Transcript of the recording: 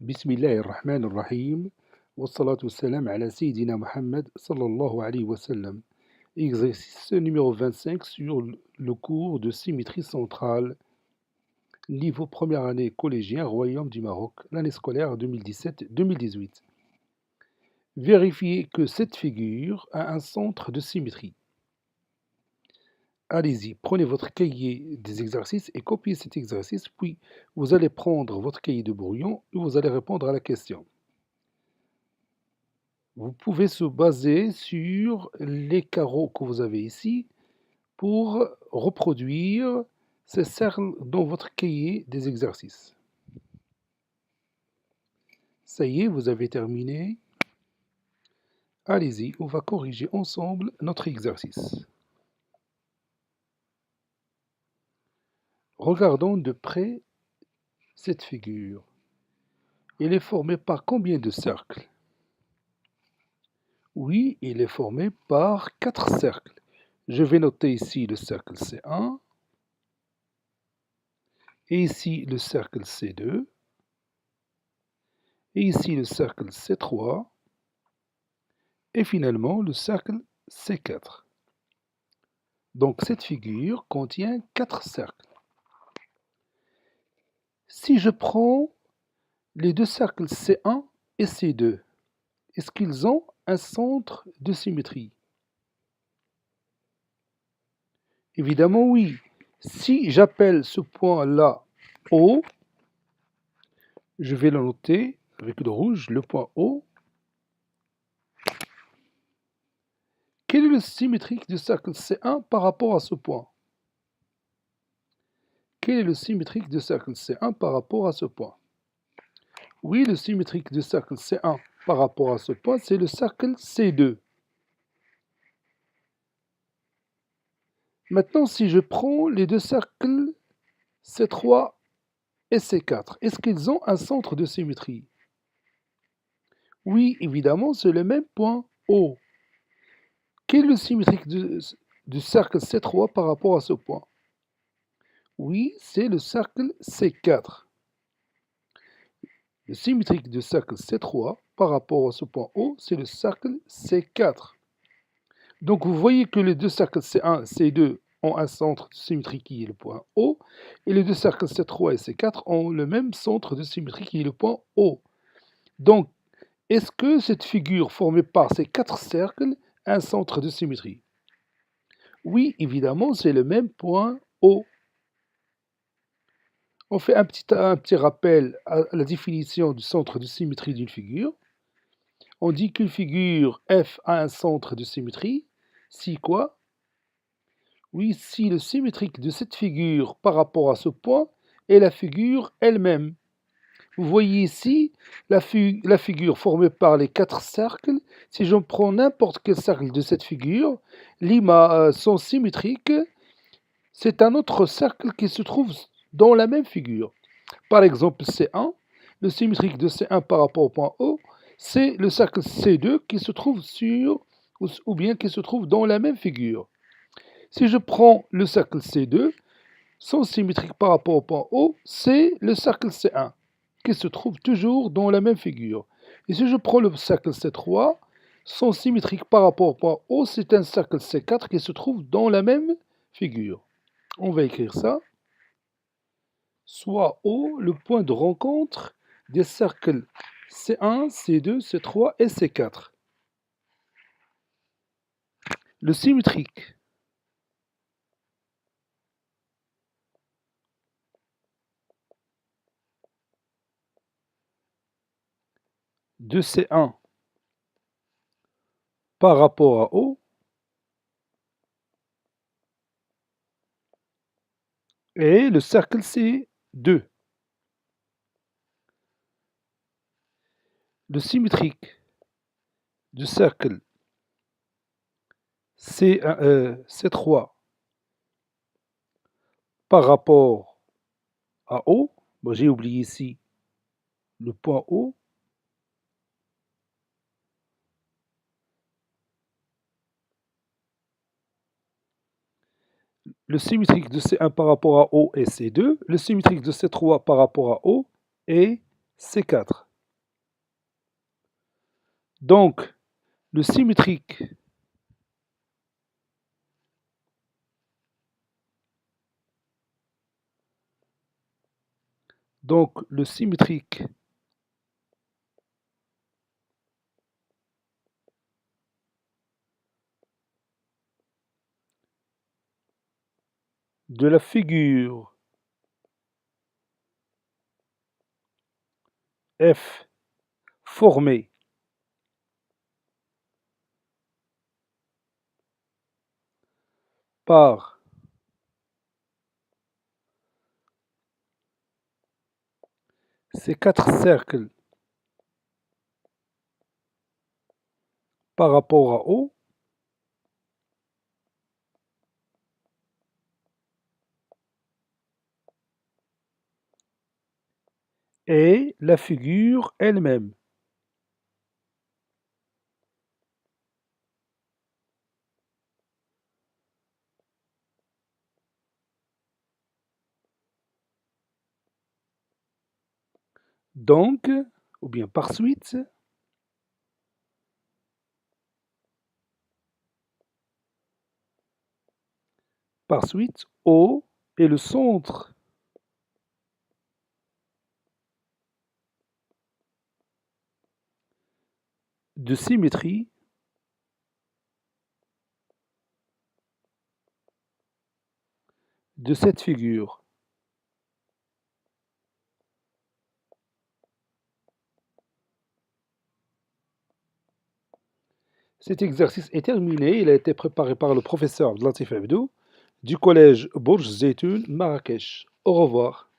بسم الله الرحمن الرحيم والصلاة والسلام على سيدنا Mohammed sallallahu alayhi wa sallam. Exercice numéro 25 sur le cours de symétrie centrale, niveau première année collégien, Royaume du Maroc, l'année scolaire 2017-2018. Vérifiez que cette figure a un centre de symétrie. Allez-y, prenez votre cahier des exercices et copiez cet exercice, puis vous allez prendre votre cahier de brouillon et vous allez répondre à la question. Vous pouvez se baser sur les carreaux que vous avez ici pour reproduire ces cercles dans votre cahier des exercices. Ça y est, vous avez terminé. Allez-y, on va corriger ensemble notre exercice. Regardons de près cette figure. Elle est formée par combien de cercles? Oui, il est formé par 4 cercles. Je vais noter ici le cercle C1, et ici le cercle C2, et ici le cercle C3, et finalement le cercle C4. Donc cette figure contient 4 cercles. Si je prends les deux cercles C1 et C2, est-ce qu'ils ont un centre de symétrie? Évidemment oui. Si j'appelle ce point-là O, je vais le noter avec le rouge, le point O. Quel est le symétrique du cercle C1 par rapport à ce point? Quel est le symétrique du cercle C1 par rapport à ce point? Oui, le symétrique du cercle C1 par rapport à ce point, c'est le cercle C2. Maintenant, si je prends les deux cercles C3 et C4, est-ce qu'ils ont un centre de symétrie? Oui, évidemment, c'est le même point O. Quel est le symétrique du cercle C3 par rapport à ce point? Oui, c'est le cercle C4. Le symétrique du cercle C3 par rapport à ce point O, c'est le cercle C4. Donc vous voyez que les deux cercles C1 et C2 ont un centre de symétrie qui est le point O, et les deux cercles C3 et C4 ont le même centre de symétrie qui est le point O. Donc, est-ce que cette figure formée par ces 4 cercles a un centre de symétrie? Oui, évidemment, c'est le même point O. On fait un petit rappel à la définition du centre de symétrie d'une figure. On dit qu'une figure F a un centre de symétrie si quoi? Oui, si le symétrique de cette figure par rapport à ce point est la figure elle-même. Vous voyez ici la figure formée par les 4 cercles. Si je prends n'importe quel cercle de cette figure, son symétrique, c'est un autre cercle qui se trouve dans la même figure. Par exemple, C1, le symétrique de C1 par rapport au point O, c'est le cercle C2 qui se trouve ou bien qui se trouve dans la même figure. Si je prends le cercle C2, son symétrique par rapport au point O, c'est le cercle C1, qui se trouve toujours dans la même figure. Et si je prends le cercle C3, son symétrique par rapport au point O, c'est un cercle C4 qui se trouve dans la même figure. On va écrire ça. Soit O, le point de rencontre des cercles C1, C2, C3 et C4. Le symétrique de C1 par rapport à O est le cercle C2. Le symétrique du cercle C3 par rapport à O, bon, j'ai oublié ici le point O, le symétrique de C1 par rapport à O est C2, le symétrique de C3 par rapport à O est C4. Donc, le symétrique de la figure F formée par ces 4 cercles par rapport à O est la figure elle-même. Donc, ou bien par suite, O est le centre de symétrie de cette figure. Cet exercice est terminé. Il a été préparé par le professeur Abdelatif Abdou du collège Bourj Zeytoun, Marrakech. Au revoir.